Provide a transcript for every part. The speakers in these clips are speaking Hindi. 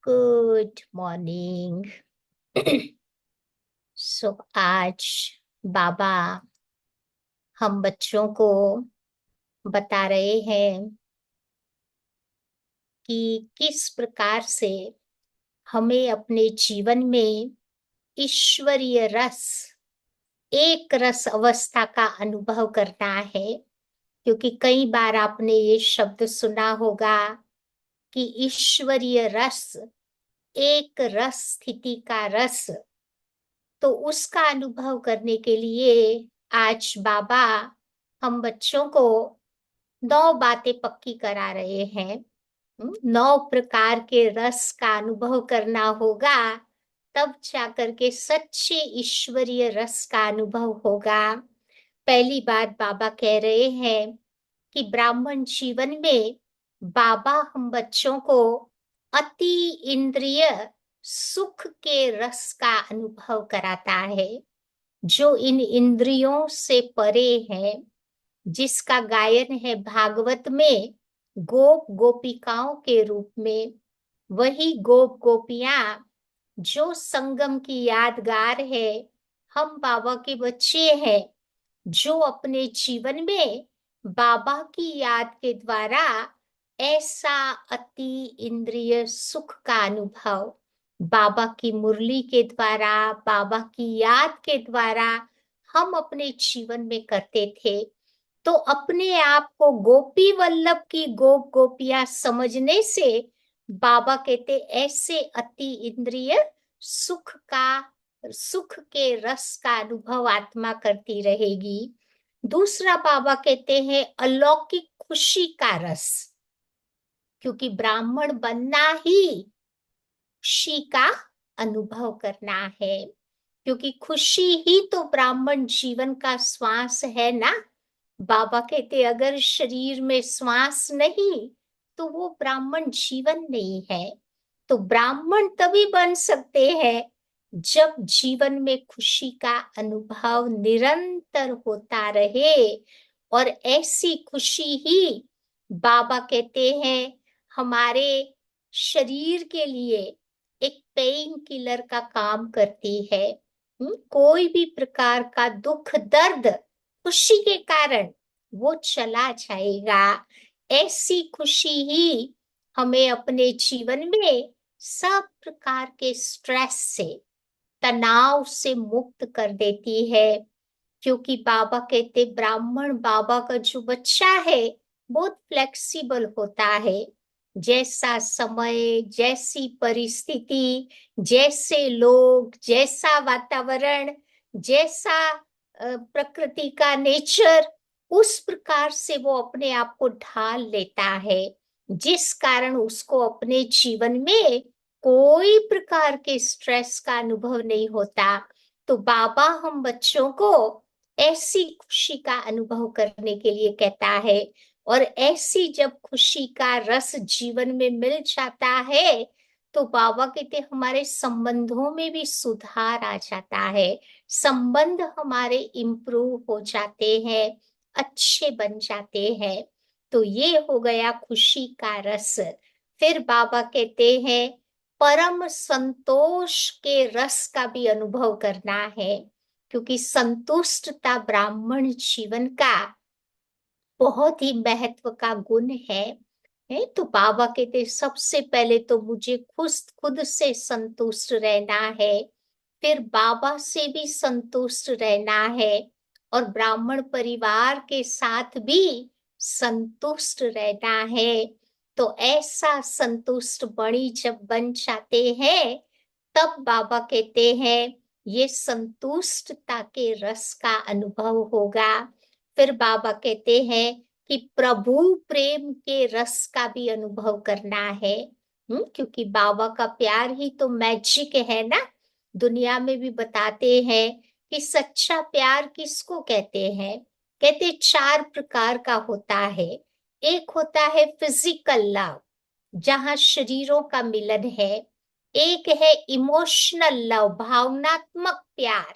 Good morning. आज बाबा हम बच्चों को बता रहे हैं कि किस प्रकार से हमें अपने जीवन में ईश्वरीय रस, एक रस अवस्था का अनुभव करना है। क्योंकि कई बार आपने ये शब्द सुना होगा कि ईश्वरीय रस, एक रस स्थिति का रस। तो उसका अनुभव करने के लिए आज बाबा हम बच्चों को 9 बातें पक्की करा रहे हैं। 9 प्रकार के रस का अनुभव करना होगा, तब जाकर के सच्चे ईश्वरीय रस का अनुभव होगा। पहली बात बाबा कह रहे हैं कि ब्राह्मण जीवन में बाबा हम बच्चों को अति इंद्रिय सुख के रस का अनुभव कराता है, जो इन इंद्रियों से परे है, जिसका गायन है भागवत में गोप गोपिकाओं के रूप में। वही गोप गोपियां जो संगम की यादगार है, हम बाबा के बच्चे हैं जो अपने जीवन में बाबा की याद के द्वारा ऐसा अति इंद्रिय सुख का अनुभव बाबा की मुरली के द्वारा, बाबा की याद के द्वारा हम अपने जीवन में करते थे। तो अपने आप को गोपी वल्लभ की गोप गोपियां समझने से बाबा कहते ऐसे अति इंद्रिय सुख के रस का अनुभव आत्मा करती रहेगी। दूसरा बाबा कहते हैं अलौकिक खुशी का रस, क्योंकि ब्राह्मण बनना ही खुशी का अनुभव करना है, क्योंकि खुशी ही तो ब्राह्मण जीवन का श्वास है ना। बाबा कहते अगर शरीर में श्वास नहीं तो वो ब्राह्मण जीवन नहीं है। तो ब्राह्मण तभी बन सकते हैं जब जीवन में खुशी का अनुभव निरंतर होता रहे। और ऐसी खुशी ही बाबा कहते हैं हमारे शरीर के लिए एक पेन किलर का काम करती है। कोई भी प्रकार का दुख दर्द खुशी के कारण वो चला जाएगा। ऐसी खुशी ही हमें अपने जीवन में सब प्रकार के स्ट्रेस से, तनाव से मुक्त कर देती है। क्योंकि बाबा कहते ब्राह्मण बाबा का जो बच्चा है बहुत फ्लेक्सिबल होता है। जैसा समय, जैसी परिस्थिति, जैसे लोग, जैसा वातावरण, जैसा प्रकृति का नेचर, उस प्रकार से वो अपने आप को ढाल लेता है, जिस कारण उसको अपने जीवन में कोई प्रकार के स्ट्रेस का अनुभव नहीं होता। तो बाबा हम बच्चों को ऐसी खुशी का अनुभव करने के लिए कहता है। और ऐसी जब खुशी का रस जीवन में मिल जाता है तो बाबा कहते हमारे संबंधों में भी सुधार आ जाता है, संबंध हमारे इम्प्रूव हो जाते हैं, अच्छे बन जाते हैं। तो ये हो गया खुशी का रस। फिर बाबा कहते हैं परम संतोष के रस का भी अनुभव करना है, क्योंकि संतुष्टता ब्राह्मण जीवन का बहुत ही महत्व का गुण है। तो बाबा कहते सबसे पहले तो मुझे खुद से संतुष्ट रहना है, फिर बाबा से भी संतुष्ट रहना है, और ब्राह्मण परिवार के साथ भी संतुष्ट रहना है। तो ऐसा संतुष्ट बड़ी जब बन जाते हैं तब बाबा कहते हैं ये संतुष्टता के रस का अनुभव होगा। फिर बाबा कहते हैं कि प्रभु प्रेम के रस का भी अनुभव करना है। क्योंकि बाबा का प्यार ही तो मैजिक है ना। दुनिया में भी बताते हैं कि सच्चा प्यार किसको कहते हैं। कहते 4 प्रकार का होता है। एक होता है फिजिकल लव, जहां शरीरों का मिलन है। एक है इमोशनल लव, भावनात्मक प्यार,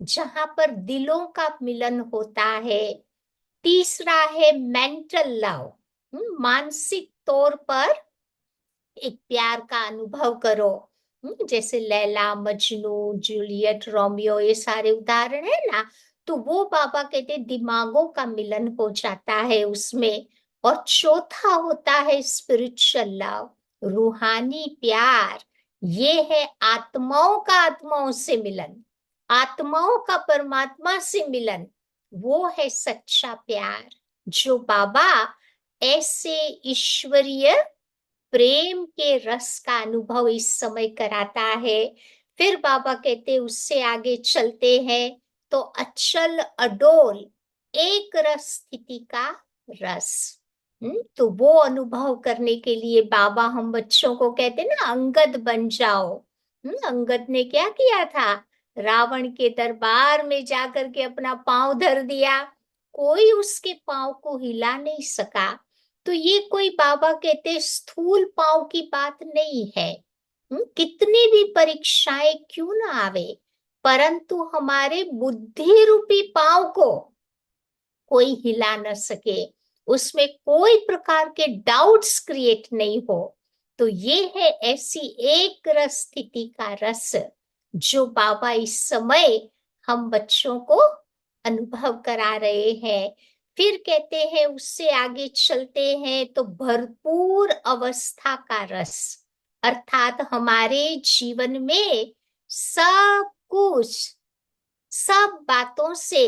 जहां पर दिलों का मिलन होता है। तीसरा है मेंटल लव, मानसिक तौर पर एक प्यार का अनुभव करो। जैसे लैला मजनू, जूलियट, रोमियो, ये सारे उदाहरण है ना। तो वो बाबा कहते दिमागों का मिलन हो जाता है उसमें। और चौथा होता है स्पिरिचुअल लव, रूहानी प्यार। ये है आत्माओं का आत्माओं से मिलन, आत्माओं का परमात्मा से मिलन। वो है सच्चा प्यार जो बाबा ऐसे ईश्वरीय प्रेम के रस का अनुभव इस समय कराता है। फिर बाबा कहते उससे आगे चलते हैं तो अचल अडोल एक रस स्थिति का रस। तो वो अनुभव करने के लिए बाबा हम बच्चों को कहते ना अंगद बन जाओ। अंगद ने क्या किया था? रावण के दरबार में जाकर के अपना पांव धर दिया, कोई उसके पांव को हिला नहीं सका। तो ये कोई बाबा कहते स्थूल पांव की बात नहीं है। कितनी भी परीक्षाएं क्यों ना आवे, परंतु हमारे बुद्धि रूपी पांव को कोई हिला न सके, उसमें कोई प्रकार के डाउट्स क्रिएट नहीं हो। तो ये है ऐसी एक रस स्थिति का रस जो बाबा इस समय हम बच्चों को अनुभव करा रहे हैं। फिर कहते हैं उससे आगे चलते हैं तो भरपूर अवस्था का रस, अर्थात हमारे जीवन में सब कुछ, सब बातों से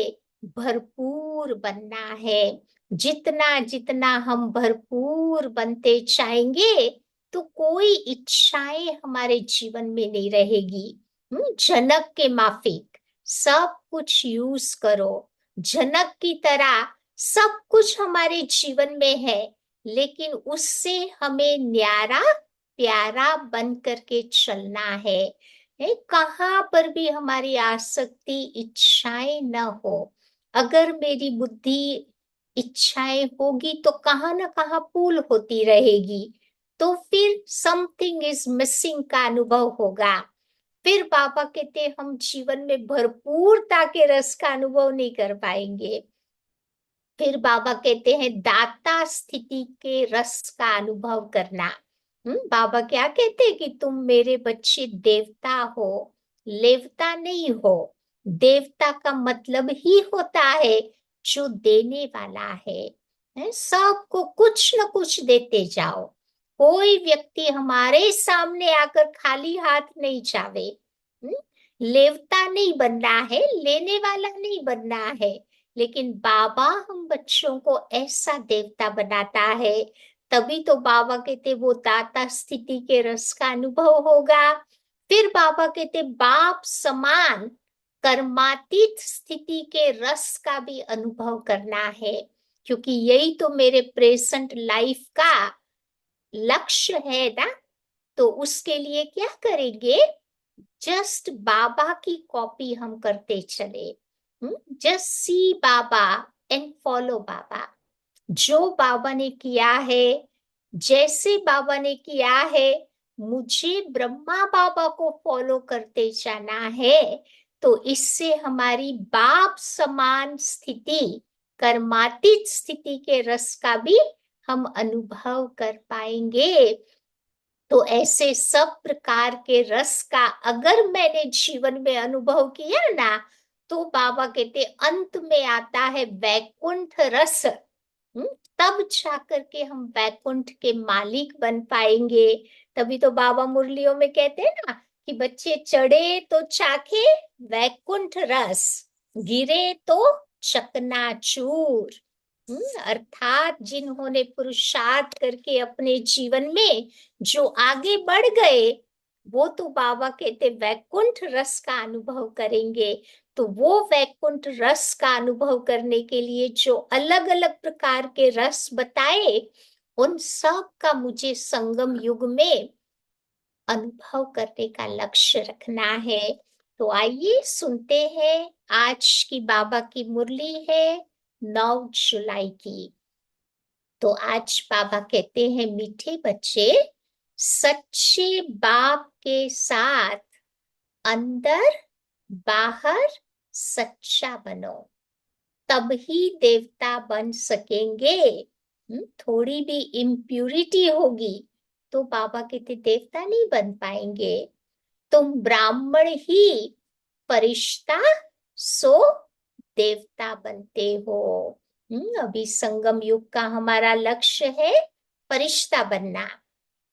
भरपूर बनना है। जितना जितना हम भरपूर बनते जाएंगे तो कोई इच्छाएं हमारे जीवन में नहीं रहेगी। जनक के माफिक सब कुछ यूज करो, जनक की तरह सब कुछ हमारे जीवन में है, लेकिन उससे हमें न्यारा प्यारा बन करके चलना है। कहाँ पर भी हमारी आसक्ति इच्छाएं न हो। अगर मेरी बुद्धि इच्छाएं होगी तो कहाँ ना कहाँ पूल होती रहेगी, तो फिर समथिंग इज मिसिंग का अनुभव होगा। फिर बाबा कहते हम जीवन में भरपूरता के रस का अनुभव नहीं कर पाएंगे। फिर बाबा कहते हैं दाता स्थिति के रस का अनुभव करना। बाबा क्या कहते हैं कि तुम मेरे बच्चे देवता हो, लेवता नहीं हो। देवता का मतलब ही होता है जो देने वाला है, सबको कुछ न कुछ देते जाओ। कोई व्यक्ति हमारे सामने आकर खाली हाथ नहीं जावे। लेवता नहीं बनना है, लेने वाला नहीं बनना है। लेकिन बाबा हम बच्चों को ऐसा देवता बनाता है, तभी तो बाबा कहते वो दाता स्थिति के रस का अनुभव होगा। फिर बाबा कहते बाप समान कर्मातीत स्थिति के रस का भी अनुभव करना है, क्योंकि यही तो मेरे प्रेजेंट लाइफ का लक्ष्य है ना। तो उसके लिए क्या करेंगे? जस्ट बाबा की कॉपी हम करते चले। जस्ट सी बाबा एंड फॉलो बाबा। जो बाबा ने किया है, जैसे बाबा ने किया है, मुझे ब्रह्मा बाबा को फॉलो करते जाना है। तो इससे हमारी बाप समान स्थिति, कर्मातीत स्थिति के रस का भी हम अनुभव कर पाएंगे। तो ऐसे सब प्रकार के रस का अगर मैंने जीवन में अनुभव किया ना, तो बाबा कहते अंत में आता है वैकुंठ रस। तब जाकर के हम वैकुंठ के मालिक बन पाएंगे। तभी तो बाबा मुरलियों में कहते हैं ना कि बच्चे चढ़े तो चाखे वैकुंठ रस, गिरे तो चकनाचूर। अर्थात जिन्होंने पुरुषार्थ करके अपने जीवन में जो आगे बढ़ गए, वो तो बाबा कहते वैकुंठ रस का अनुभव करेंगे। तो वो वैकुंठ रस का अनुभव करने के लिए जो अलग अलग प्रकार के रस बताए, उन सब का मुझे संगम युग में अनुभव करने का लक्ष्य रखना है। तो आइए सुनते हैं, आज की बाबा की मुरली है 9 जुलाई की। तो आज बाबा कहते हैं मीठे बच्चे, सच्चे बाप के साथ अंदर बाहर सच्चा बनो, तब ही देवता बन सकेंगे। थोड़ी भी इम्प्यूरिटी होगी तो बाबा कहते देवता नहीं बन पाएंगे। तुम ब्राह्मण ही फरिश्ता सो देवता बनते हो। अभी संगम युग का हमारा लक्ष्य है फरिश्ता बनना,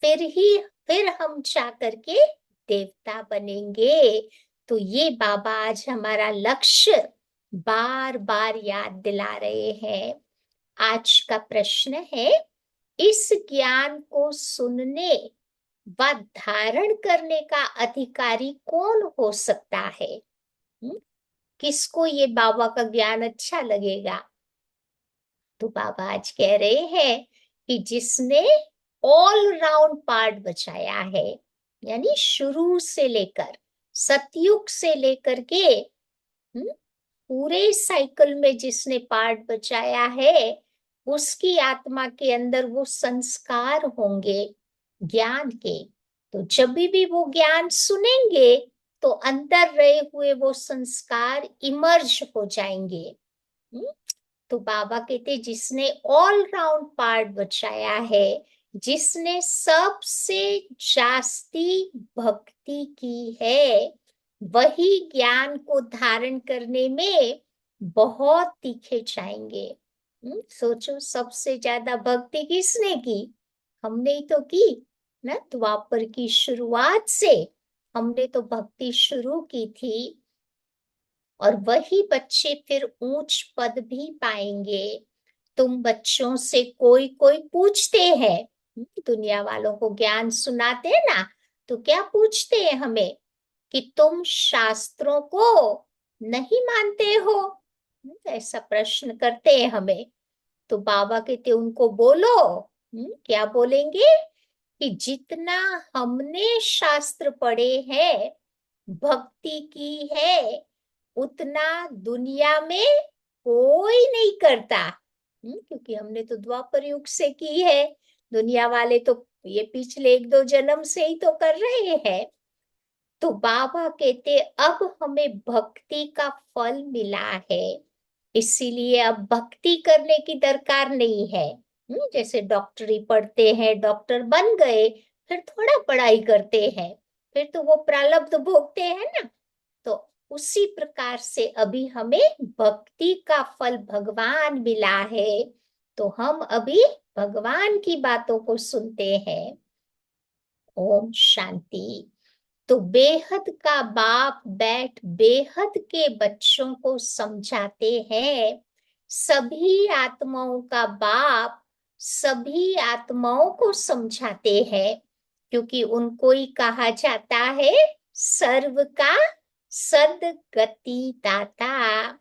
फिर हम जा करके देवता बनेंगे। तो ये बाबा आज हमारा लक्ष्य बार बार याद दिला रहे हैं। आज का प्रश्न है, इस ज्ञान को सुनने व धारण करने का अधिकारी कौन हो सकता है? किसको ये बाबा का ज्ञान अच्छा लगेगा? तो बाबा आज कह रहे हैं कि जिसने ऑल राउंड पार्ट बचाया है, यानी शुरू से लेकर सतयुग से लेकर के पूरे साइकिल में जिसने पार्ट बचाया है, उसकी आत्मा के अंदर वो संस्कार होंगे ज्ञान के। तो जब भी वो ज्ञान सुनेंगे तो अंदर रहे हुए वो संस्कार इमर्ज हो जाएंगे। तो बाबा कहते जिसने ऑल राउंड पार्ट बचाया है, जिसने सबसे जास्ती भक्ति की है, वही ज्ञान को धारण करने में बहुत तीखे जाएंगे। सोचो, सबसे ज्यादा भक्ति किसने की? हमने ही तो की ना। द्वापर की शुरुआत से हमने तो भक्ति शुरू की थी, और वही बच्चे फिर ऊंच पद भी पाएंगे। तुम बच्चों से कोई कोई पूछते हैं, दुनिया वालों को ज्ञान सुनाते हैं ना, तो क्या पूछते हैं हमें कि तुम शास्त्रों को नहीं मानते हो? ऐसा प्रश्न करते हैं हमें। तो बाबा कहते उनको बोलो, क्या बोलेंगे? कि जितना हमने शास्त्र पढ़े हैं, भक्ति की है, उतना दुनिया में कोई नहीं करता। क्योंकि हमने तो द्वापर युग से की है, दुनिया वाले तो ये पिछले 1-2 जन्म से ही तो कर रहे हैं। तो बाबा कहते अब हमें भक्ति का फल मिला है, इसीलिए अब भक्ति करने की दरकार नहीं है। जैसे डॉक्टरी पढ़ते हैं, डॉक्टर बन गए, फिर थोड़ा पढ़ाई करते हैं, फिर तो वो प्रारब्ध भोगते हैं ना। तो उसी प्रकार से अभी हमें भक्ति का फल भगवान मिला है, तो हम अभी भगवान की बातों को सुनते हैं। ओम शांति। तो बेहद का बाप बैठ बेहद के बच्चों को समझाते हैं। सभी आत्माओं का बाप सभी आत्माओं को समझाते हैं, क्योंकि उनको ही कहा जाता है सर्व का सदगति दाता।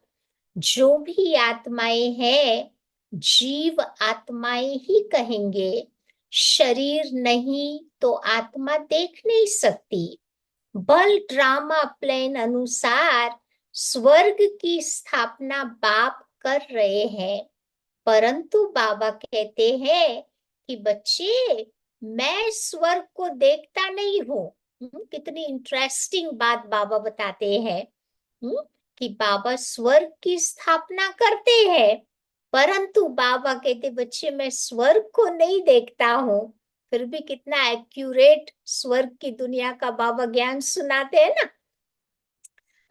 जो भी आत्माएं हैं, जीव आत्माएं ही कहेंगे। शरीर नहीं तो आत्मा देख नहीं सकती। बल ड्रामा प्लान अनुसार स्वर्ग की स्थापना बाप कर रहे हैं, परंतु बाबा कहते हैं कि बच्चे, मैं स्वर्ग को देखता नहीं हूँ। कितनी इंटरेस्टिंग बात बाबा बताते हैं, कि बाबा स्वर्ग की स्थापना करते हैं, परंतु बाबा कहते बच्चे मैं स्वर्ग को नहीं देखता हूँ। फिर भी कितना एक्यूरेट स्वर्ग की दुनिया का बाबा ज्ञान सुनाते हैं ना।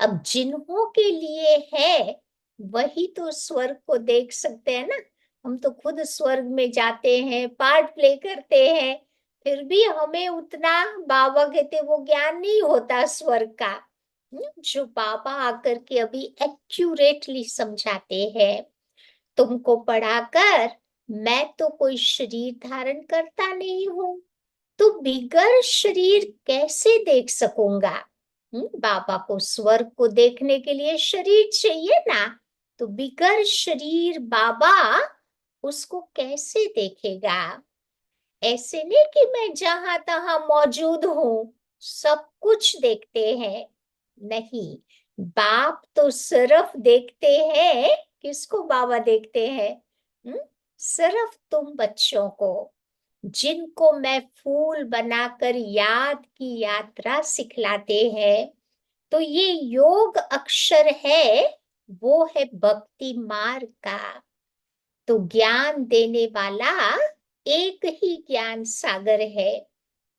अब जिन्हों के लिए है वही तो स्वर्ग को देख सकते हैं ना। हम तो खुद स्वर्ग में जाते हैं, पार्ट प्ले करते हैं, फिर भी हमें उतना बाबा कहते वो ज्ञान नहीं होता स्वर्ग का, जो बाबा आकर के अभी एक्यूरेटली समझाते हैं। तुमको पढ़ाकर मैं तो कोई शरीर धारण करता नहीं हूँ, तो बिगर शरीर कैसे देख सकूंगा? बाबा को स्वर्ग को देखने के लिए शरीर चाहिए ना, तो बिगर शरीर बाबा उसको कैसे देखेगा? ऐसे नहीं कि मैं जहां तहां मौजूद हूँ सब कुछ देखते हैं, नहीं। बाप तो सिर्फ देखते हैं, किसको बाबा देखते हैं? सिर्फ तुम बच्चों को, जिनको मैं फूल बनाकर याद की यात्रा सिखलाते हैं। तो ये योग अक्षर है, वो है भक्ति मार्ग का। तो ज्ञान देने वाला एक ही ज्ञान सागर है,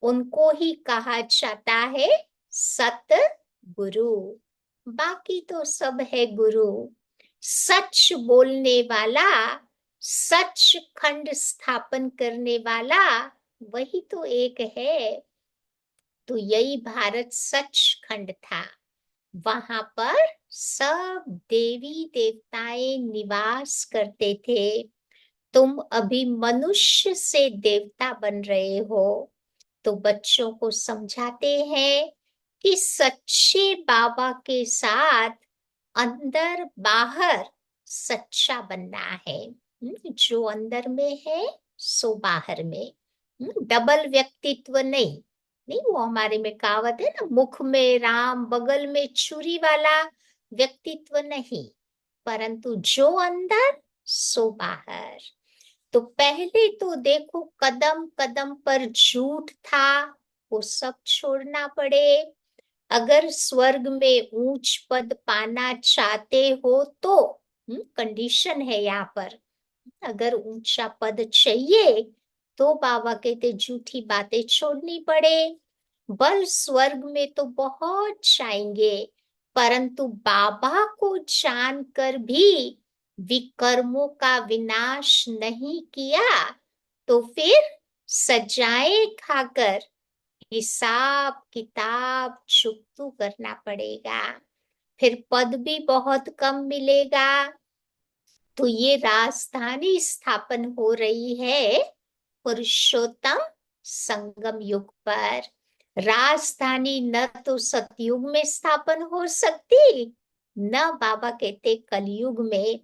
उनको ही कहा जाता है सत गुरु। बाकी तो सब है गुरु। सच बोलने वाला, सच खंड स्थापन करने वाला, वही तो एक है। तो यही भारत सच खंड था। वहां पर सब देवी देवताएं निवास करते थे। तुम अभी मनुष्य से देवता बन रहे हो। तो बच्चों को समझाते हैं कि सच्चे बाबा के साथ अंदर बाहर सच्चा बनना है। जो अंदर में है सो बाहर में। डबल व्यक्तित्व नहीं। नहीं, वो हमारे में कहावत है ना, मुख में राम बगल में छुरी वाला व्यक्तित्व नहीं, परंतु जो अंदर सो बाहर। तो पहले तो देखो कदम कदम पर झूठ था, वो सब छोड़ना पड़े। अगर स्वर्ग में ऊंच पद पाना चाहते हो तो कंडीशन है यहाँ पर। अगर ऊंचा पद चाहिए तो बाबा कहते झूठी बातें छोड़नी पड़े। बल स्वर्ग में तो बहुत चाहेंगे, परंतु बाबा को जानकर भी विकर्मों का विनाश नहीं किया तो फिर सजाएं खाकर हिसाब किताब चुकतू करना पड़ेगा। फिर पद भी बहुत कम मिलेगा। तो ये राजधानी स्थापन हो रही है पुरुषोत्तम संगम युग पर। राजधानी न तो सतयुग में स्थापन हो सकती, न बाबा कहते कलयुग में,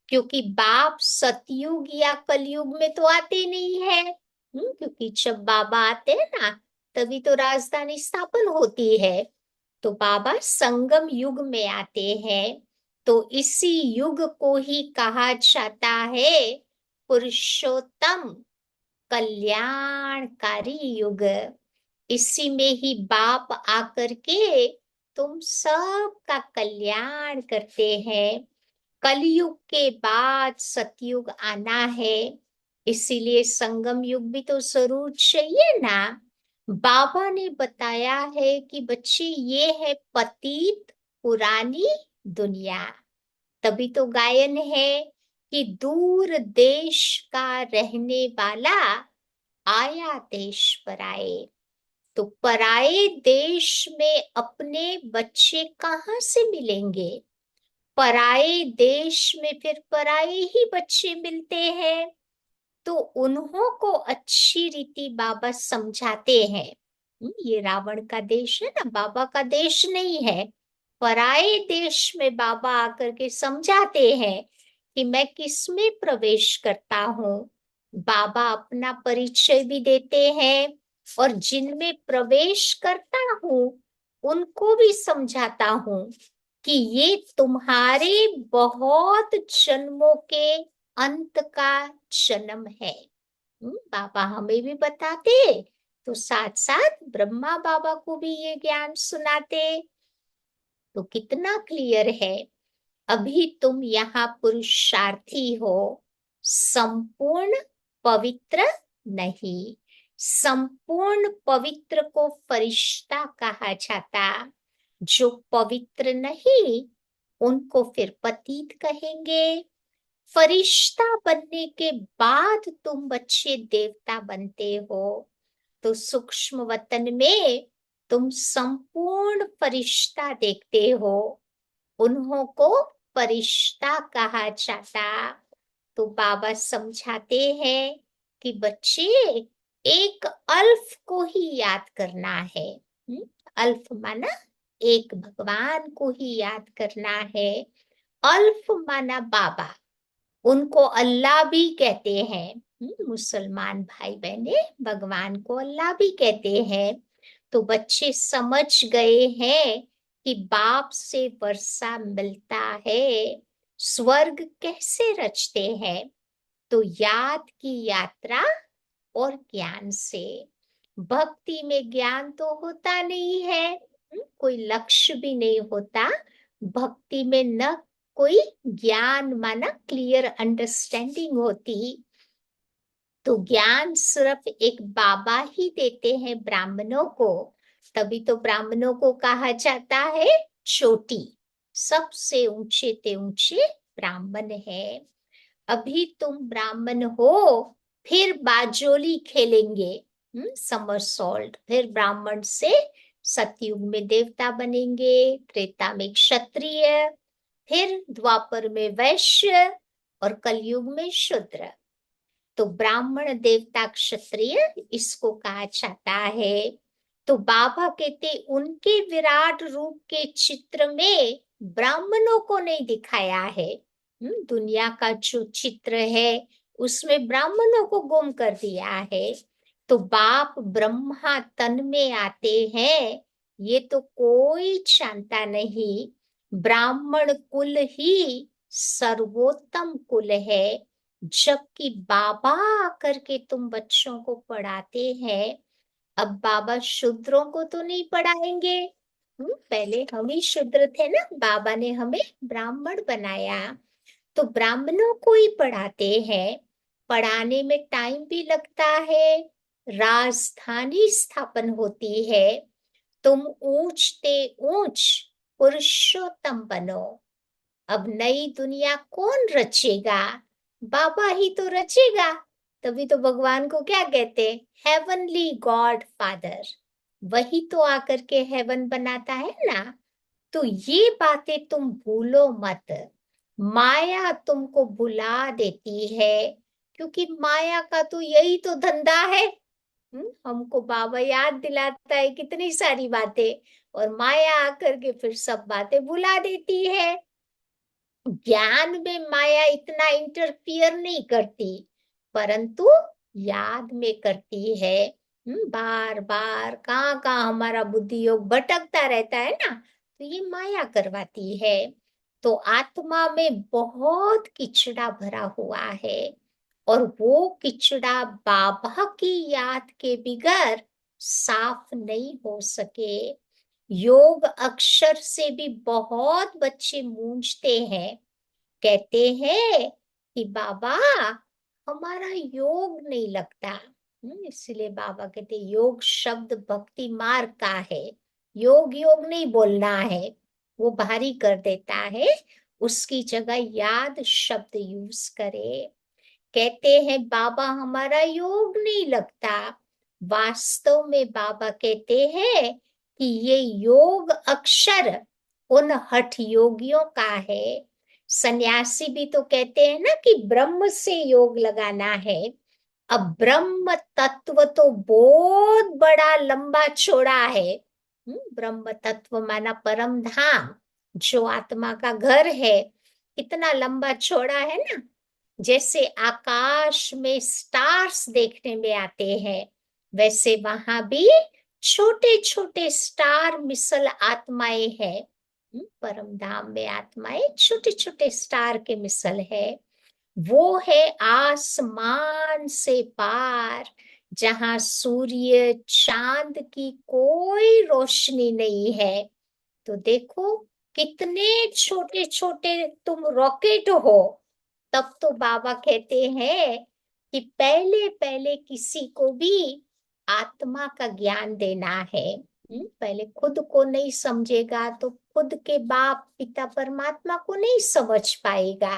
क्योंकि बाप सतयुग या कलयुग में तो आते नहीं है। क्योंकि जब बाबा आते हैं ना, तभी तो राजधानी स्थापन होती है। तो बाबा संगम युग में आते हैं। तो इसी युग को ही कहा जाता है पुरुषोत्तम कल्याणकारी युग। इसी में ही बाप आकर के तुम सबका कल्याण करते हैं। कलयुग के बाद सतयुग आना है, इसीलिए संगम युग भी तो जरूर चाहिए ना। बाबा ने बताया है कि बच्चे ये है पतित पुरानी दुनिया। तभी तो गायन है कि दूर देश का रहने वाला आया देश पर आए। तो पराए देश में अपने बच्चे कहाँ से मिलेंगे? पराए देश में फिर पराए ही बच्चे मिलते हैं। तो उन्हों को अच्छी रीति बाबा समझाते हैं। ये रावण का देश है ना, बाबा का देश नहीं है। पराए देश में बाबा आकर के समझाते हैं कि मैं किस में प्रवेश करता हूँ। बाबा अपना परिचय भी देते हैं और जिनमें प्रवेश करता हूँ उनको भी समझाता हूँ कि ये तुम्हारे बहुत जन्मों के अंत का जन्म है। बाबा हमें भी बताते, तो साथ साथ ब्रह्मा बाबा को भी ये ज्ञान सुनाते। तो कितना क्लियर है। अभी तुम यहाँ पुरुषार्थी हो, संपूर्ण पवित्र नहीं। संपूर्ण पवित्र को फरिश्ता कहा जाता। जो पवित्र नहीं उनको फिर पतित कहेंगे। फरिश्ता बनने के बाद तुम बच्चे देवता बनते हो। तो सूक्ष्म वतन में तुम संपूर्ण फरिश्ता देखते हो, उन्हों को फरिश्ता कहा जाता। तो बाबा समझाते हैं कि बच्चे एक अल्फ को ही याद करना है। अल्फ माना एक भगवान को ही याद करना है। अल्फ माना बाबा, उनको अल्लाह भी कहते हैं। मुसलमान भाई बहने भगवान को अल्लाह भी कहते हैं। तो बच्चे समझ गए हैं कि बाप से वर्षा मिलता है। स्वर्ग कैसे रचते हैं? तो याद की यात्रा और ज्ञान से। भक्ति में ज्ञान तो होता नहीं है, कोई लक्ष्य भी नहीं होता। भक्ति में न कोई ज्ञान माना क्लियर अंडरस्टैंडिंग होती, तो ज्ञान सिर्फ एक बाबा ही देते हैं ब्राह्मणों को, तभी तो ब्राह्मणों को कहा जाता है चोटी, सबसे ऊंचे ते ऊंचे ब्राह्मण है। अभी तुम ब्राह्मण हो, फिर बाजोली खेलेंगे, समरसॉल्ट, फिर ब्राह्मण से सतयुग में देवता बनेंगे, त्रेता में क्षत्रिय, फिर द्वापर में वैश्य और कलयुग में शूद्र। तो ब्राह्मण देवता क्षत्रिय इसको कहा जाता है। तो बाबा कहते उनके विराट रूप के चित्र में ब्राह्मणों को नहीं दिखाया है। दुनिया का जो चित्र है उसमें ब्राह्मणों को गुम कर दिया है। तो बाप ब्रह्मा तन में आते हैं, ये तो कोई जानता नहीं। ब्राह्मण कुल ही सर्वोत्तम कुल है। जबकि बाबा करके तुम बच्चों को पढ़ाते हैं, अब बाबा शूद्रों को तो नहीं पढ़ाएंगे। पहले हम ही शूद्र थे ना, बाबा ने हमें ब्राह्मण बनाया, तो ब्राह्मणों को ही पढ़ाते हैं। पढ़ाने में टाइम भी लगता है, राजधानी स्थापन होती है। तुम ऊंचते ऊंच पुरुषोत्तम बनो। अब नई दुनिया कौन रचेगा? बाबा ही तो रचेगा। तभी तो भगवान को क्या कहते? Heavenly God father. वही तो आकर के हेवन बनाता है ना। तो ये बातें तुम भूलो मत। माया तुमको भुला देती है, क्योंकि माया का तो यही तो धंधा है। हमको बाबा याद दिलाता है कितनी सारी बातें, और माया आकर के फिर सब बातें भुला देती है। ज्ञान में माया इतना इंटरफियर नहीं करती, परंतु याद में करती है। बार बार कहाँ कहाँ हमारा बुद्धि योग भटकता रहता है ना, तो ये माया करवाती है। तो आत्मा में बहुत किचड़ा भरा हुआ है, और वो किचड़ा बाबा की याद के बिगर साफ नहीं हो सके। योग अक्षर से भी बहुत बच्चे मूंझते हैं, कहते हैं कि बाबा हमारा योग नहीं लगता। इसलिए बाबा कहते योग शब्द भक्ति मार्ग का है, योग योग नहीं बोलना है, वो भारी कर देता है। उसकी जगह याद शब्द यूज करे। कहते हैं बाबा हमारा योग नहीं लगता। वास्तव में बाबा कहते हैं कि ये योग अक्षर उन हठ योगियों का है। सन्यासी भी तो कहते हैं ना कि ब्रह्म से योग लगाना है। अब ब्रह्म तत्व तो बहुत बड़ा लंबा चौड़ा है। ब्रह्म तत्व माना परम धाम, जो आत्मा का घर है, इतना लंबा चौड़ा है ना। जैसे आकाश में स्टार्स देखने में आते हैं, वैसे वहां भी छोटे छोटे स्टार मिसल आत्माएं हैं। परम धाम में आत्माएं छोटे छोटे स्टार के मिसल है। वो है आसमान से पार, जहां सूर्य चांद की कोई रोशनी नहीं है। तो देखो कितने छोटे छोटे तुम रॉकेट हो। तब तो बाबा कहते हैं कि पहले पहले किसी को भी आत्मा का ज्ञान देना है। पहले खुद को नहीं समझेगा तो खुद के बाप पिता परमात्मा को नहीं समझ पाएगा।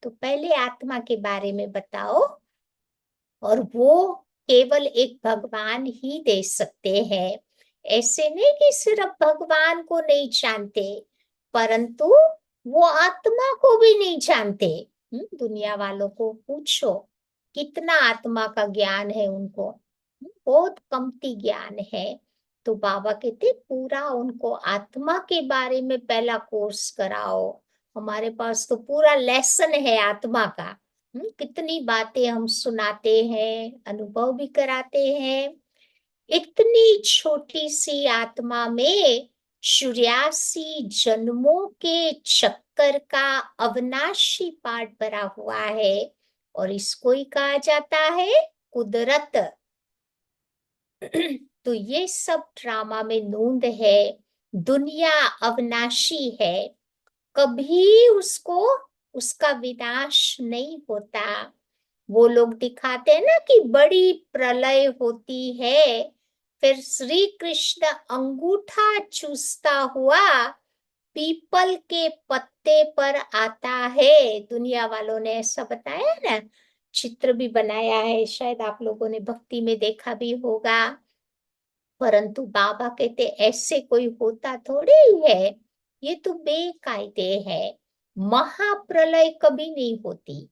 तो पहले आत्मा के बारे में बताओ, और वो केवल एक भगवान ही दे सकते हैं। ऐसे नहीं कि सिर्फ भगवान को नहीं जानते, परंतु वो आत्मा को भी नहीं जानते। दुनिया वालों को पूछो कितना आत्मा का ज्ञान है उनको, बहुत कमती ज्ञान है। तो बाबा कहते पूरा उनको आत्मा के बारे में पहला कोर्स कराओ। हमारे पास तो पूरा लेसन है आत्मा का। कितनी बातें हम सुनाते हैं, अनुभव भी कराते हैं। इतनी छोटी सी आत्मा में 84 जन्मों के चक्कर का अविनाशी पाठ भरा हुआ है, और इसको ही कहा जाता है कुदरत। तो ये सब ड्रामा में नूंद है। दुनिया अविनाशी है, कभी उसको उसका विनाश नहीं होता। वो लोग दिखाते हैं ना कि बड़ी प्रलय होती है, फिर श्री कृष्ण अंगूठा चूसता हुआ पीपल के पत्ते पर आता है। दुनिया वालों ने ऐसा बताया ना, चित्र भी बनाया है, शायद आप लोगों ने भक्ति में देखा भी होगा। परंतु बाबा कहते ऐसे कोई होता थोड़ी ही है, ये तो बेकायदे है। महाप्रलय कभी नहीं होती।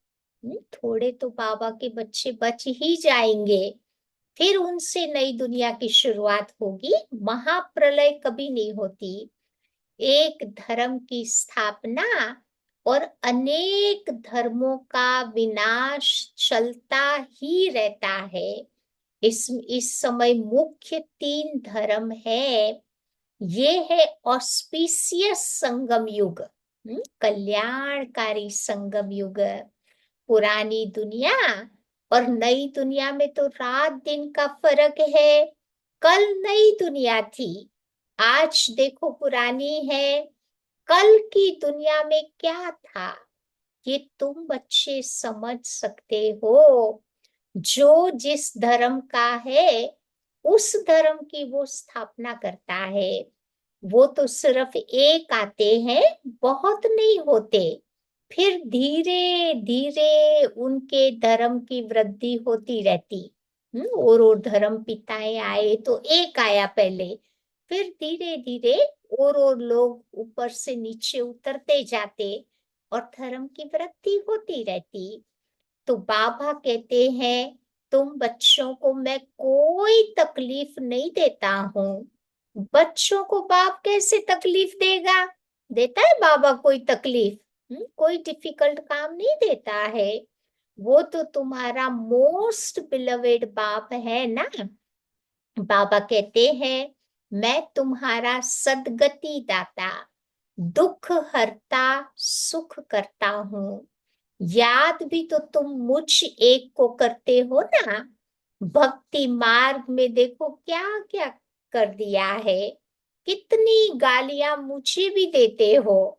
थोड़े तो बाबा के बच्चे बच ही जाएंगे, फिर उनसे नई दुनिया की शुरुआत होगी। महाप्रलय कभी नहीं होती। एक धर्म की स्थापना और अनेक धर्मों का विनाश चलता ही रहता है। इस समय मुख्य 3 धर्म है। ये है ऑस्पिशियस संगम युग, कल्याणकारी संगम युग। पुरानी दुनिया और नई दुनिया में तो रात दिन का फर्क है। कल नई दुनिया थी, आज देखो पुरानी है। कल की दुनिया में क्या था, ये तुम बच्चे समझ सकते हो। जो जिस धर्म का है उस धर्म की वो स्थापना करता है। वो तो सिर्फ एक आते हैं, बहुत नहीं होते। फिर धीरे धीरे उनके धर्म की वृद्धि होती रहती। और धर्म पिताएं आए तो एक आया पहले, फिर धीरे धीरे और लोग ऊपर से नीचे उतरते जाते और धर्म की वृद्धि होती रहती। तो बाबा कहते हैं तुम बच्चों को मैं कोई तकलीफ नहीं देता हूँ। बच्चों को बाप कैसे तकलीफ देगा? देता है बाबा कोई तकलीफ? कोई डिफिकल्ट काम नहीं देता है। वो तो तुम्हारा मोस्ट बिलवेड बाप है ना। बाबा कहते हैं मैं तुम्हारा सदगति दाता, दुख हरता, सुख करता हूँ। याद भी तो तुम मुझ एक को करते हो ना। भक्ति मार्ग में देखो क्या क्या कर दिया है। कितनी गालियां मुझे भी देते हो।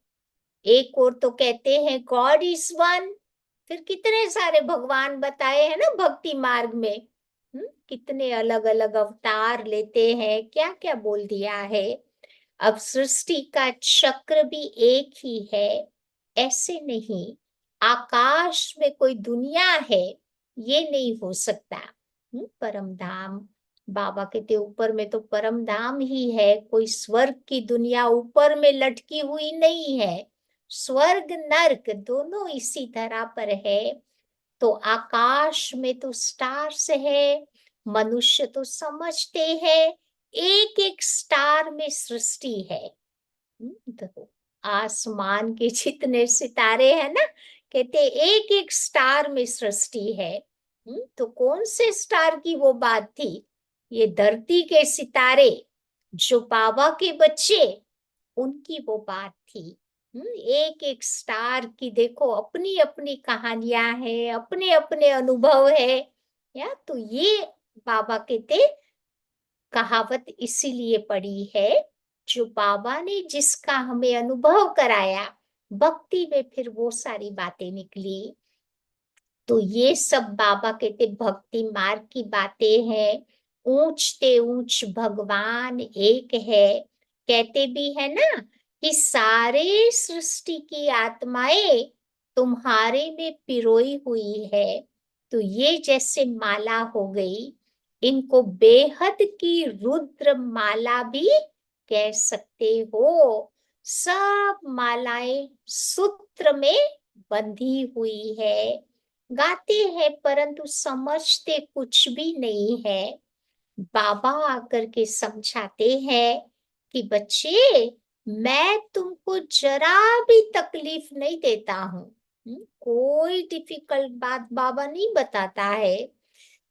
एक और तो कहते हैं गॉड इज वन, फिर कितने सारे भगवान बताए हैं ना भक्ति मार्ग में। कितने अलग अलग अवतार लेते हैं, क्या क्या बोल दिया है। अब सृष्टि का चक्र भी एक ही है, ऐसे नहीं। आकाश में कोई दुनिया है, ये नहीं हो सकता। परम धाम, बाबा कहते ऊपर में तो परम धाम ही है, कोई स्वर्ग की दुनिया ऊपर में लटकी हुई नहीं है। स्वर्ग नर्क दोनों इसी तरह पर है। तो आकाश में तो स्टार्स है, मनुष्य तो समझते हैं एक एक स्टार में सृष्टि है। तो आसमान के जितने सितारे हैं ना, कहते एक एक स्टार में सृष्टि है। तो कौन से स्टार की वो बात थी? ये धरती के सितारे जो बाबा के बच्चे, उनकी वो बात थी। एक एक स्टार की देखो अपनी अपनी कहानियां हैं, अपने अपने अनुभव है। या तो ये बाबा कहते कहावत इसीलिए पड़ी है, जो बाबा ने जिसका हमें अनुभव कराया, भक्ति में फिर वो सारी बातें निकली। तो ये सब बाबा कहते भक्ति मार्ग की बातें हैं। ऊंचते ऊंच भगवान एक है। कहते भी है ना कि सारे सृष्टि की आत्माएं तुम्हारे में पिरोई हुई है। तो ये जैसे माला हो गई, इनको बेहद की रुद्र माला भी कह सकते हो। सब मालाएं सूत्र में बंधी हुई है। गाते हैं परंतु समझते कुछ भी नहीं है। बाबा आकर के समझाते हैं कि बच्चे मैं तुमको जरा भी तकलीफ नहीं देता हूँ। कोई डिफिकल्ट बात बाबा नहीं बताता है।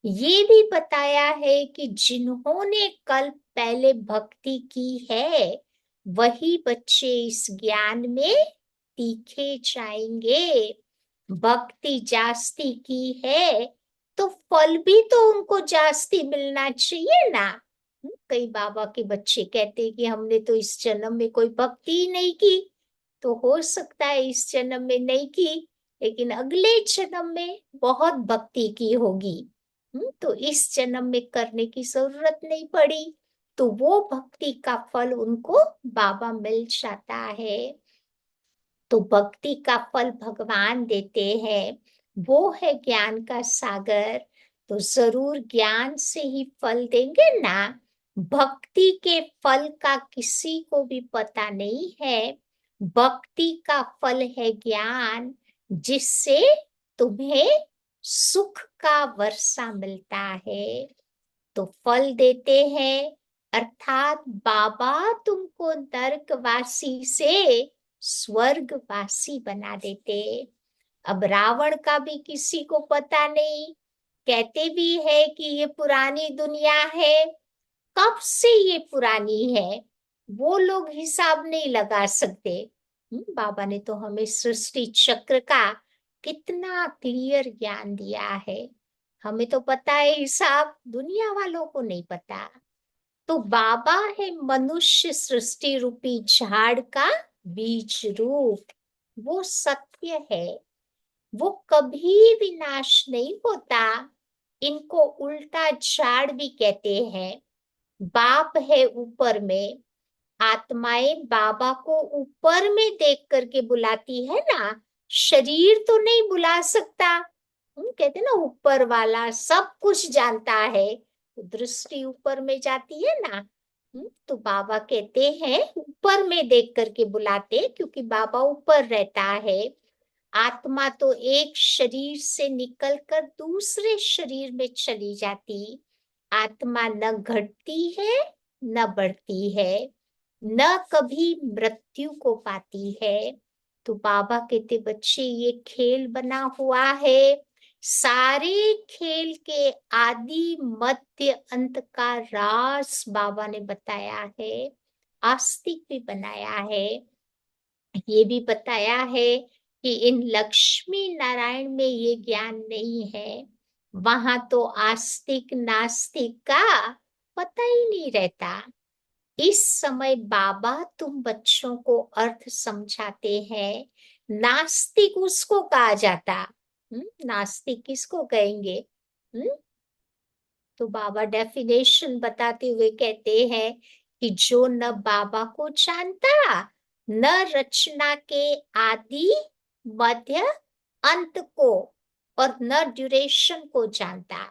ये भी बताया है कि जिन्होंने कल पहले भक्ति की है, वही बच्चे इस ज्ञान में तीखे जाएंगे। भक्ति जास्ती की है तो फल भी तो उनको जास्ती मिलना चाहिए ना। कई बाबा के बच्चे कहते कि हमने तो इस जन्म में कोई भक्ति ही नहीं की, तो हो सकता है इस जन्म में नहीं की, लेकिन अगले जन्म में बहुत भक्ति की होगी। तो इस जन्म में करने की जरूरत नहीं पड़ी, तो वो भक्ति का फल उनको बाबा मिल जाता है। तो भक्ति का फल भगवान देते हैं, वो है ज्ञान का सागर। तो जरूर ज्ञान से ही फल देंगे ना। भक्ति के फल का किसी को भी पता नहीं है। भक्ति का फल है ज्ञान, जिससे तुम्हें सुख का वर्षा मिलता है। तो फल देते हैं, अर्थात बाबा तुमको नरकवासी से स्वर्गवासी बना देते। अब रावण का भी किसी को पता नहीं, कहते भी है कि ये पुरानी दुनिया है। कब से ये पुरानी है वो लोग हिसाब नहीं लगा सकते। बाबा ने तो हमें सृष्टि चक्र का कितना क्लियर ज्ञान दिया है। हमें तो पता है हिसाब, दुनिया वालों को नहीं पता। तो बाबा है मनुष्य सृष्टि रूपी झाड़ का बीज रूप। वो सत्य है, वो कभी विनाश नहीं होता। इनको उल्टा झाड़ भी कहते हैं। बाप है ऊपर में, आत्माएं बाबा को ऊपर में देख करके बुलाती है ना। शरीर तो नहीं बुला सकता। कहते ना ऊपर वाला सब कुछ जानता है, तो दृष्टि ऊपर में जाती है ना। तो बाबा कहते हैं ऊपर में देख करके बुलाते, क्योंकि बाबा ऊपर रहता है। आत्मा तो एक शरीर से निकलकर दूसरे शरीर में चली जाती। आत्मा न घटती है न बढ़ती है, न कभी मृत्यु को पाती है। तो बाबा कहते बच्चे ये खेल बना हुआ है। सारे खेल के आदि मध्य अंत का राज बाबा ने बताया है। आस्तिक भी बनाया है, ये भी बताया है कि इन लक्ष्मी नारायण में ये ज्ञान नहीं है। वहां तो आस्तिक नास्तिक का पता ही नहीं रहता। इस समय बाबा तुम बच्चों को अर्थ समझाते हैं। नास्तिक उसको कहा जाता। नास्तिक किसको कहेंगे? हम्म तो बाबा डेफिनेशन बताते हुए कहते हैं कि जो न बाबा को जानता, न रचना के आदि मध्य अंत को, और न ड्यूरेशन को जानता।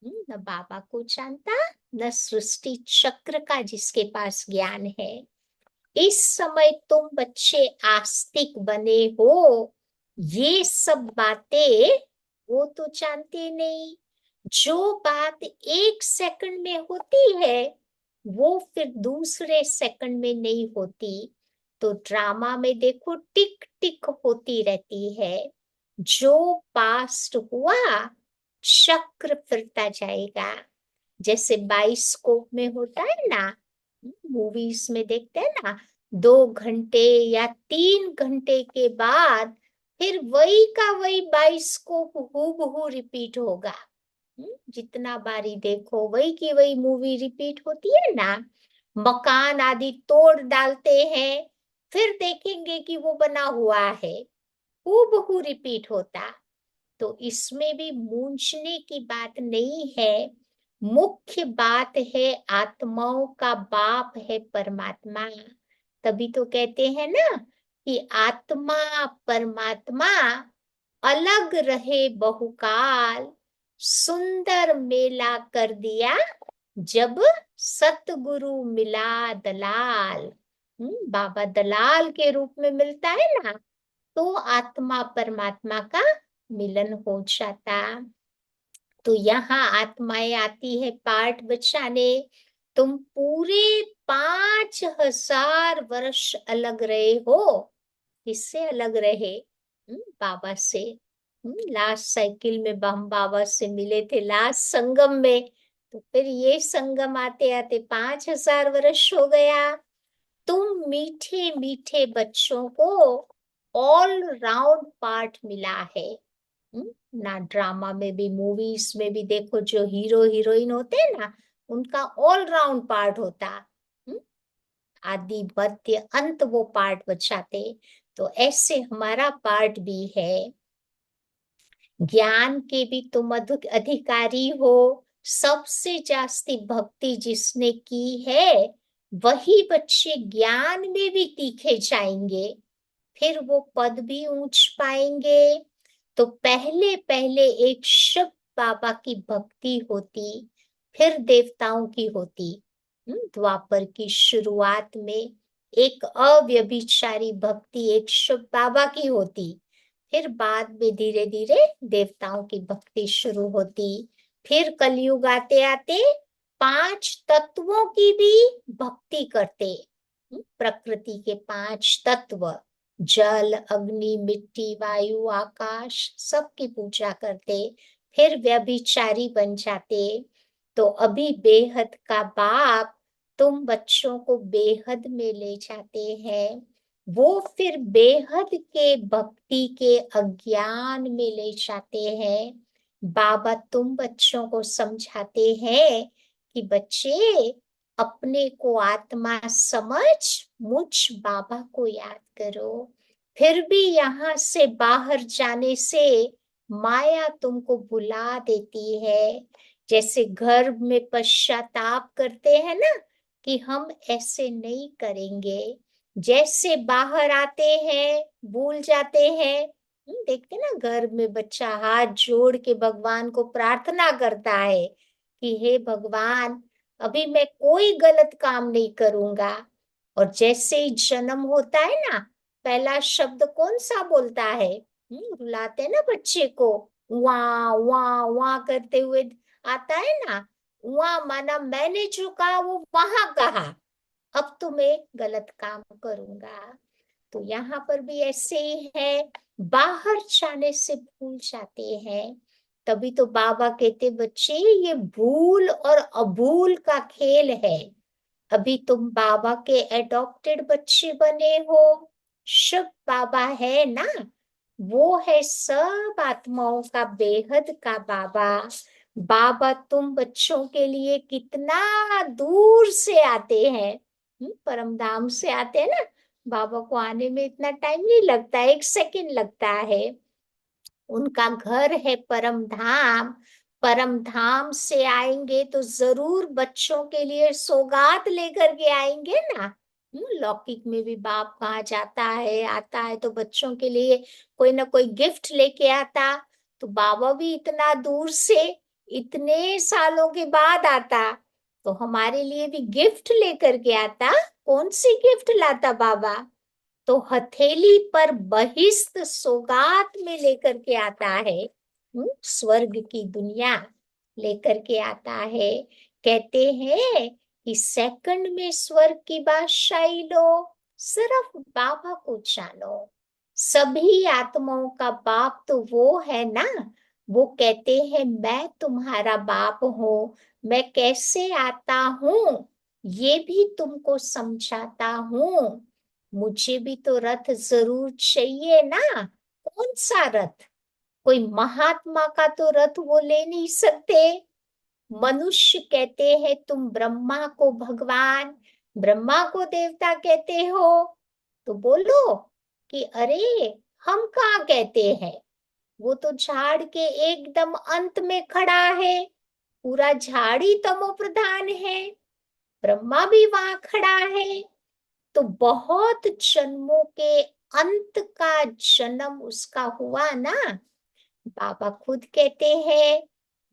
न बाबा को जानता, न सृष्टि चक्र का जिसके पास ज्ञान है। इस समय तुम बच्चे आस्तिक बने हो, ये सब बातें वो तो जानते नहीं। जो बात एक सेकंड में होती है वो फिर दूसरे सेकंड में नहीं होती। तो ड्रामा में देखो टिक टिक होती रहती है। जो पास्ट हुआ चक्र फिरता जाएगा। जैसे बाइस्कोप में होता है ना, मूवीज में देखते हैं ना, 2 घंटे या 3 घंटे के बाद फिर वही का वही बाइस्कोप हूबहू रिपीट होगा। जितना बारी देखो वही की वही मूवी रिपीट होती है ना। मकान आदि तोड़ डालते हैं, फिर देखेंगे कि वो बना हुआ है, हूबहू रिपीट होता। तो इसमें भी मूंझने की बात नहीं है। मुख्य बात है आत्माओं का बाप है परमात्मा। तभी तो कहते हैं ना कि आत्मा परमात्मा अलग रहे बहुकाल, सुंदर मेला कर दिया जब सतगुरु मिला दलाल। बाबा दलाल के रूप में मिलता है ना, तो आत्मा परमात्मा का मिलन हो जाता। तो यहाँ आत्माएं आती है पाठ बचाने। तुम पूरे 5000 वर्ष अलग रहे हो। किससे अलग रहे? बाबा से। लास्ट साइकिल में हम बाबा से मिले थे, लास्ट संगम में। तो फिर ये संगम आते आते 5000 वर्ष हो गया। तुम मीठे मीठे बच्चों को ऑल राउंड पार्ट मिला है। ना ड्रामा में भी मूवीज में भी देखो, जो हीरो हीरोइन होते हैं ना, उनका ऑल राउंड पार्ट होता। हम्म, आदि मध्य अंत वो पार्ट बचाते। तो ऐसे हमारा पार्ट भी है। ज्ञान के भी तुम अधिकारी हो। सबसे जास्ती भक्ति जिसने की है वही बच्चे ज्ञान में भी तीखे जाएंगे, फिर वो पद भी ऊंच पाएंगे। तो पहले पहले एक शिव बाबा की भक्ति होती, फिर देवताओं की होती। द्वापर की शुरुआत में एक अव्यभिचारी भक्ति एक शिव बाबा की होती, फिर बाद में धीरे धीरे देवताओं की भक्ति शुरू होती। फिर कलयुग आते आते 5 तत्वों की भी भक्ति करते। प्रकृति के 5 तत्व, जल अग्नि मिट्टी वायु आकाश, सबकी पूजा करते, फिर व्यभिचारी बन जाते। तो अभी बेहद का बाप तुम बच्चों को बेहद में ले जाते हैं, वो फिर बेहद के भक्ति के अज्ञान में ले जाते हैं। बाबा तुम बच्चों को समझाते हैं कि बच्चे अपने को आत्मा समझ मुझ बाबा को याद करो। फिर भी यहाँ से बाहर जाने से माया तुमको बुला देती है। जैसे गर्भ में पश्चाताप करते हैं ना कि हम ऐसे नहीं करेंगे, जैसे बाहर आते हैं भूल जाते हैं। देखते ना गर्भ में बच्चा हाथ जोड़ के भगवान को प्रार्थना करता है कि हे भगवान अभी मैं कोई गलत काम नहीं करूंगा। और जैसे ही जन्म होता है ना, पहला शब्द कौन सा बोलता है? रुलाते हैं ना बच्चे को, वाह वाह वाह करते हुए आता है ना। वाह माना मैंने जो कहा वो वहां कहा, अब तो मैं गलत काम करूंगा। तो यहाँ पर भी ऐसे ही है, बाहर जाने से भूल जाते हैं। तभी तो बाबा कहते बच्चे ये भूल और अभूल का खेल है। अभी तुम बाबा के एडॉप्टेड बच्चे बने हो, शिव बाबा है ना, वो है सब आत्माओं का बेहद का बाबा। बाबा तुम बच्चों के लिए कितना दूर से आते हैं, परम धाम से आते हैं ना। बाबा को आने में इतना टाइम नहीं लगता, 1 सेकंड लगता है। उनका घर है परम धाम। परम धाम से आएंगे तो जरूर बच्चों के लिए सौगात लेकर के आएंगे ना। लौकिक में भी बाप कहाँ जाता है आता है तो बच्चों के लिए कोई ना कोई गिफ्ट लेके आता। तो बाबा भी इतना दूर से इतने सालों के बाद आता, तो हमारे लिए भी गिफ्ट लेकर के आता। कौन सी गिफ्ट लाता बाबा? तो हथेली पर बहिष्ठ सौगात में लेकर के आता है। स्वर्ग की दुनिया लेकर के आता है। कहते हैं कि सेकंड में स्वर्ग की बादशाही लो, सिर्फ बाबा को जानो। सभी आत्माओं का बाप तो वो है ना। वो कहते हैं मैं तुम्हारा बाप हूँ, मैं कैसे आता हूँ ये भी तुमको समझाता हूँ। मुझे भी तो रथ जरूर चाहिए ना। कौन सा रथ? कोई महात्मा का तो रथ वो ले नहीं सकते। मनुष्य कहते हैं तुम ब्रह्मा को भगवान, ब्रह्मा को देवता कहते हो, तो बोलो कि अरे हम कहाँ कहते हैं, वो तो झाड़ के एकदम अंत में खड़ा है, पूरा झाड़ ही तमो प्रधान है, ब्रह्मा भी वहां खड़ा है। तो बहुत जन्मों के अंत का जन्म उसका हुआ ना। बाबा खुद कहते हैं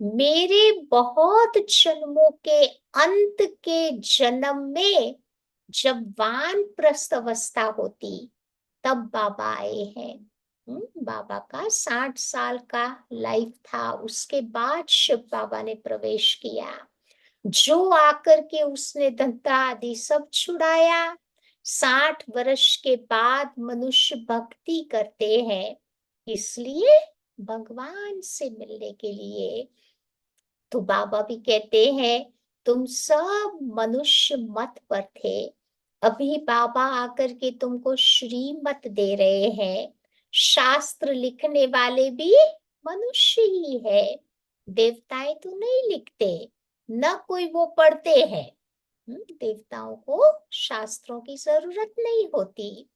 मेरे बहुत जन्मों के अंत के जन्म में जब वानप्रस्थ अवस्था होती तब बाबा आए हैं। बाबा का 60 साल का लाइफ था, उसके बाद शिव बाबा ने प्रवेश किया। जो आकर के उसने धंधा आदि सब छुड़ाया। 60 वर्ष के बाद मनुष्य भक्ति करते हैं, इसलिए भगवान से मिलने के लिए। तो बाबा भी कहते हैं तुम सब मनुष्य मत पर थे, अभी बाबा आकर के तुमको श्रीमत दे रहे हैं। शास्त्र लिखने वाले भी मनुष्य ही है, देवताएं तो नहीं लिखते, न कोई वो पढ़ते हैं। देवताओं को शास्त्रों की जरूरत नहीं होती।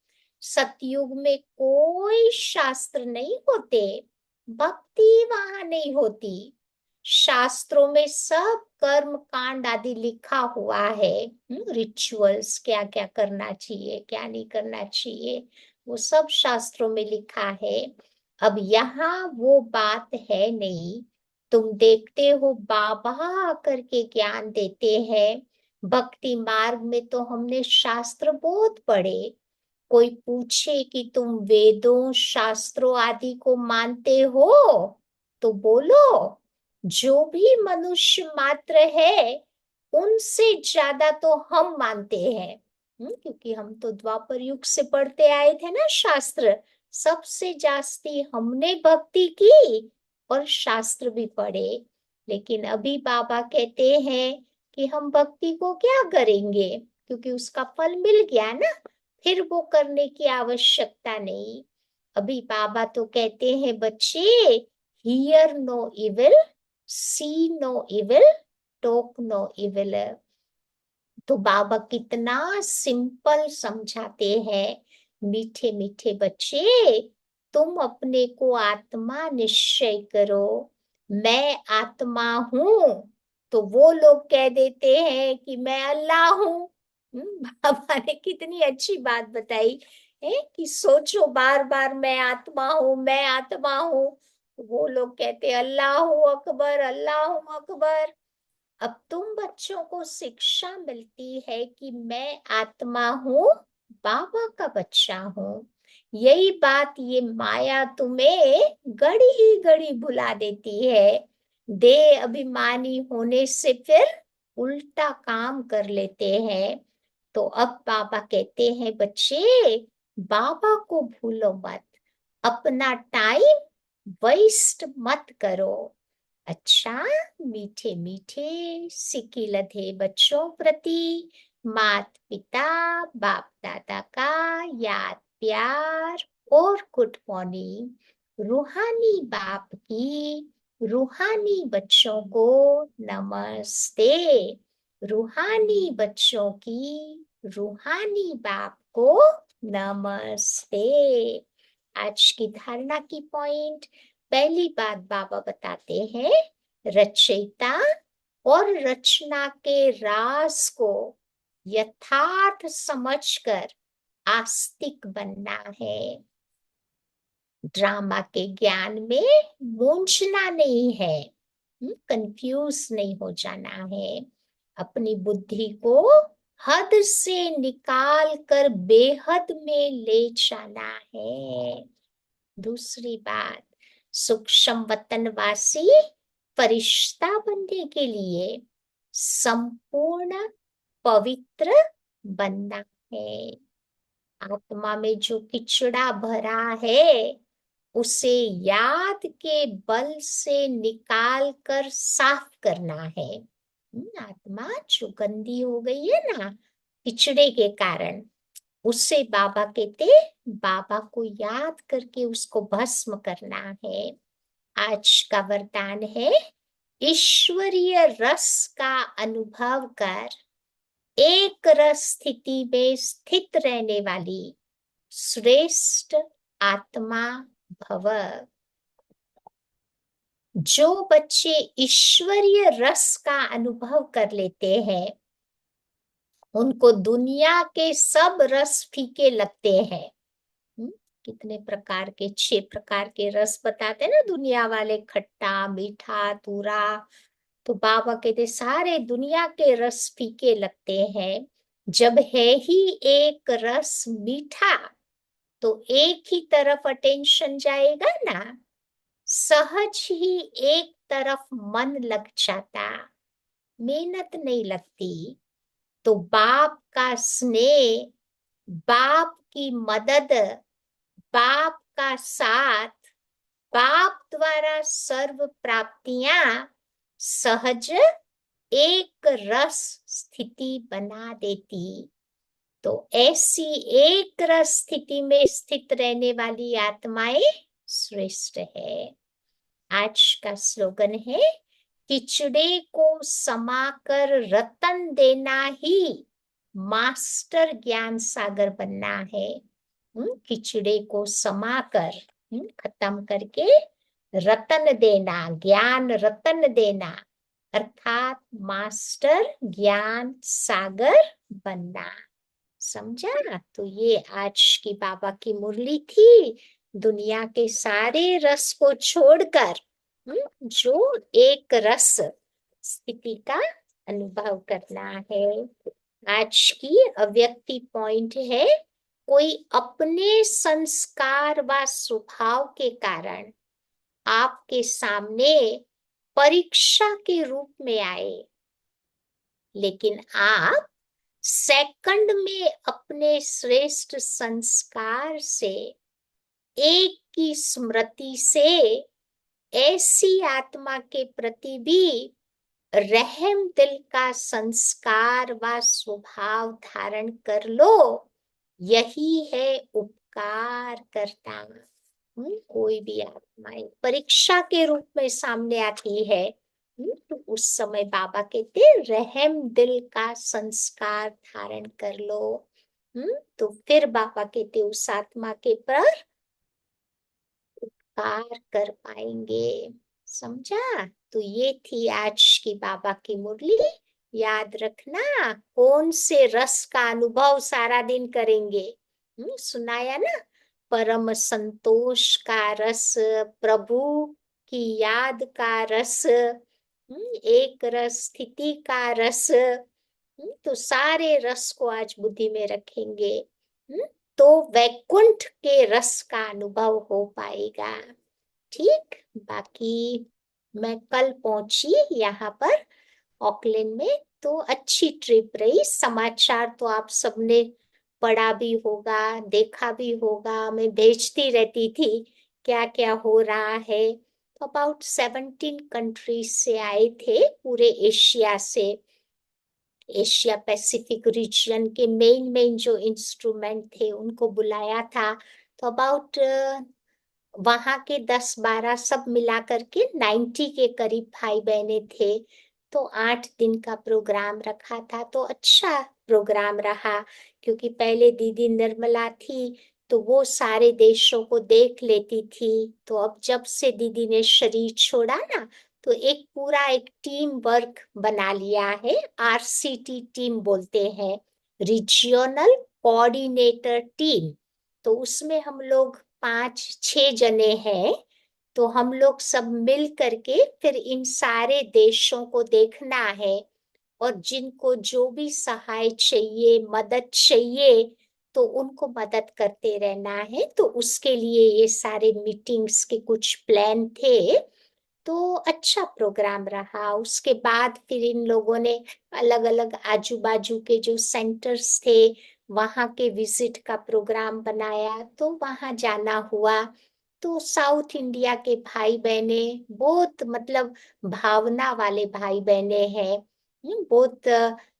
सतयुग में कोई शास्त्र नहीं होते, भक्ति वहां नहीं होती। शास्त्रों में सब कर्म कांड आदि लिखा हुआ है, रिचुअल्स, क्या क्या करना चाहिए क्या नहीं करना चाहिए, वो सब शास्त्रों में लिखा है। अब यहाँ वो बात है नहीं। तुम देखते हो बाबा करके ज्ञान देते हैं। भक्ति मार्ग में तो हमने शास्त्र बहुत पढ़े। कोई पूछे कि तुम वेदों शास्त्रों आदि को मानते हो, तो बोलो जो भी मनुष्य मात्र है उनसे ज्यादा तो हम मानते हैं। क्योंकि हम तो द्वापर युग से पढ़ते आए थे ना शास्त्र। सबसे जास्ती हमने भक्ति की और शास्त्र भी पढ़े। लेकिन अभी बाबा कहते हैं कि हम भक्ति को क्या करेंगे, क्योंकि उसका फल मिल गया ना, फिर वो करने की आवश्यकता नहीं। अभी बाबा तो कहते हैं बच्चे, hear no evil, see no evil, talk no evil. तो बाबा कितना सिंपल समझाते हैं, मीठे मीठे बच्चे, तुम अपने को आत्मा निश्चय करो। मैं आत्मा हूँ। तो वो लोग कह देते हैं कि मैं अल्लाह हूँ। बाबा ने कितनी अच्छी बात बताई है कि सोचो बार बार मैं आत्मा हूँ मैं आत्मा हूँ। वो लोग कहते अल्लाह अकबर अल्लाह अकबर। अब तुम बच्चों को शिक्षा मिलती है कि मैं आत्मा हूँ, बाबा का बच्चा हूँ। यही बात ये माया तुम्हें गड़ी ही गड़ी भुला देती है। देह अभिमानी होने से फिर उल्टा काम कर लेते हैं। तो अब बाबा कहते हैं बच्चे, बाबा को भूलो मत, अपना टाइम वेस्ट मत करो। अच्छा, मीठे मीठे सिक्की लधे बच्चों प्रति मात पिता बाप दादा का याद प्यार और गुड मॉर्निंग। रूहानी बाप की रूहानी बच्चों को नमस्ते। रूहानी बच्चों की रूहानी बाप को नमस्ते। आज की धारणा की पॉइंट, पहली बात बाबा बताते हैं, रचयिता और रचना के राज को यथार्थ समझकर आस्तिक बनना है। ड्रामा के ज्ञान में मूंझना नहीं है, कंफ्यूज नहीं हो जाना है। अपनी बुद्धि को हद से निकाल कर बेहद में ले जाना है। दूसरी बात, सूक्ष्म वतनवासी फरिश्ता बनने के लिए संपूर्ण पवित्र बनना है। आत्मा में जो किचड़ा भरा है उसे याद के बल से निकाल कर साफ करना है। आत्मा जो गंदी हो गई है ना किचड़े के कारण, उससे बाबा कहते, बाबा को याद करके उसको भस्म करना है। आज का वरदान है, ईश्वरीय रस का अनुभव कर एक रस स्थिति में स्थित रहने वाली श्रेष्ठ आत्मा भव। जो बच्चे ईश्वरीय रस का अनुभव कर लेते हैं उनको दुनिया के सब रस फीके लगते हैं। हम्म, कितने प्रकार के, 6 प्रकार के रस बताते हैं ना दुनिया वाले, खट्टा मीठा तूरा। तो बाबा कहते सारे दुनिया के रस फीके लगते हैं। जब है ही एक रस मीठा तो एक ही तरफ अटेंशन जाएगा ना, सहज ही एक तरफ मन लग जाता, मेहनत नहीं लगती। तो बाप का स्नेह, बाप की मदद, बाप का साथ, बाप द्वारा सर्व प्राप्तियां सहज एक रस स्थिति बना देती। तो ऐसी एक रस स्थिति में स्थित रहने वाली आत्माएं श्रेष्ठ है। आज का स्लोगन है, किचड़े को समाकर रतन देना ही मास्टर ज्ञान सागर बनना है। खिचड़े को समाकर खत्म करके रतन देना, ज्ञान रतन देना, अर्थात मास्टर ज्ञान सागर बनना। समझा? तो ये आज की बाबा की मुरली थी। दुनिया के सारे रस को छोड़कर जो एक रस स्थिति का अनुभव करना है। आज की अव्यक्ति पॉइंट है, कोई अपने संस्कार व स्वभाव के कारण आपके सामने परीक्षा के रूप में आए, लेकिन आप सेकंड में अपने श्रेष्ठ संस्कार से, एक की स्मृति से ऐसी आत्मा के प्रति भी रहम दिल का संस्कार व स्वभाव धारण कर लो। यही है उपकार करना। कोई भी आत्मा परीक्षा के रूप में सामने आती है, तो उस समय बाबा कहते रहम दिल का संस्कार धारण कर लो। तो फिर बाबा कहते उस आत्मा के पर उपकार कर पाएंगे। समझा? तो ये थी आज की बाबा की मुरली। याद रखना, कौन से रस का अनुभव सारा दिन करेंगे? सुनाया ना, परम संतोष का रस, प्रभु की याद का रस, एक रस स्थिति का रस। तो सारे रस को आज बुद्धि में रखेंगे, तो वैकुंठ के रस का अनुभव हो पाएगा। ठीक। बाकी मैं कल पहुंची यहाँ पर ऑकलैंड में, तो अच्छी ट्रिप रही। समाचार तो आप सबने पढ़ा भी होगा, देखा भी होगा, मैं भेजती रहती थी क्या क्या हो रहा है। तो अबाउट 17 कंट्रीज से आए थे, पूरे एशिया से। एशिया पैसिफिक रीजन के मेन जो इंस्ट्रूमेंट थे उनको बुलाया था। तो अबाउट वहां के 10-12 सब मिला करके 90 के करीब भाई बहने थे। तो 8 दिन का प्रोग्राम रखा था, तो अच्छा प्रोग्राम रहा। क्योंकि पहले दीदी निर्मला थी तो वो सारे देशों को देख लेती थी। तो अब जब से दीदी ने शरीर छोड़ा ना, तो एक टीम वर्क बना लिया है। RCT टीम बोलते हैं, रीजियोनल कोऑर्डिनेटर टीम। तो उसमें हम लोग 5-6 जने हैं। तो हम लोग सब मिल करके फिर इन सारे देशों को देखना है, और जिनको जो भी सहाय चाहिए, मदद चाहिए, तो उनको मदद करते रहना है। तो उसके लिए ये सारे मीटिंग्स के कुछ प्लान थे। तो अच्छा प्रोग्राम रहा। उसके बाद फिर इन लोगों ने अलग अलग आजू बाजू के जो सेंटर्स थे वहां के विजिट का प्रोग्राम बनाया, तो वहां जाना हुआ। तो साउथ इंडिया के भाई बहने बहुत मतलब भावना वाले भाई बहने हैं। बहुत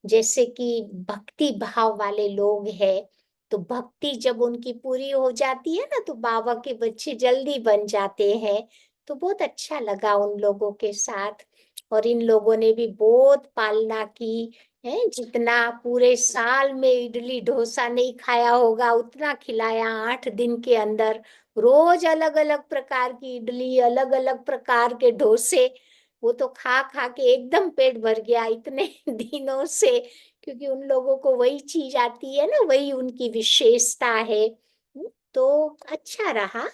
जैसे कि भक्ति भाव वाले लोग हैं। तो भक्ति जब उनकी पूरी हो जाती है ना, तो बाबा के बच्चे जल्दी बन जाते हैं। तो बहुत अच्छा लगा उन लोगों के साथ। और इन लोगों ने भी बहुत पालना की है, जितना पूरे साल में इडली डोसा नहीं खाया होगा उतना खिलाया 8 दिन के अंदर। रोज अलग अलग प्रकार की इडली, अलग अलग प्रकार के डोसे। वो तो खा खा के एकदम पेट भर गया इतने दिनों से। क्योंकि उन लोगों को वही चीज आती है ना, वही उनकी विशेषता है। तो अच्छा रहा।